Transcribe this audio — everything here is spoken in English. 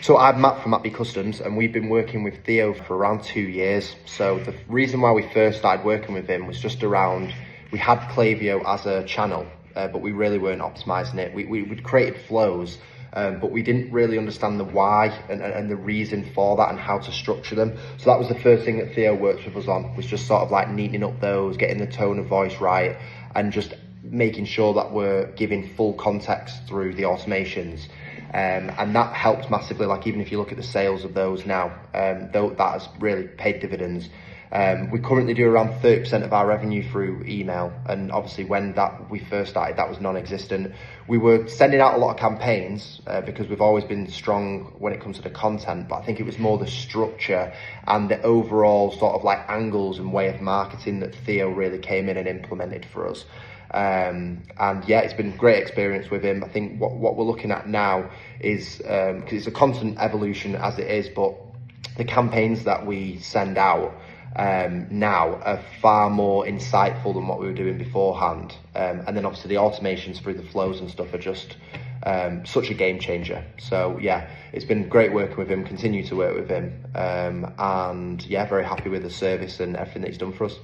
So I'm Matt from MattBCustoms, and we've been working with Theo for around 2 years. So the reason why we first started working with him was just around, we had Klaviyo as a channel, but we really weren't optimizing it. We'd created flows, but we didn't really understand the why and the reason for that and how to structure them. So that was the first thing that Theo worked with us on, was just sort of like neatening up those, getting the tone of voice right, and just making sure that we're giving full context through the automations. And that helped massively. Like, even if you look at the sales of those now, that has really paid dividends. We currently do around 30% of our revenue through email, and obviously when we first started, that was non-existent. We were sending out a lot of campaigns because we've always been strong when it comes to the content, but I think it was more the structure and the overall sort of like angles and way of marketing that Theo really came in and implemented for us. And yeah, it's been a great experience with him. I think what we're looking at now is, because it's a constant evolution as it is, but the campaigns that we send out now are far more insightful than what we were doing beforehand. And then obviously the automations through the flows and stuff are just such a game changer. So yeah, it's been great working with him, continue to work with him, and yeah, very happy with the service and everything that he's done for us.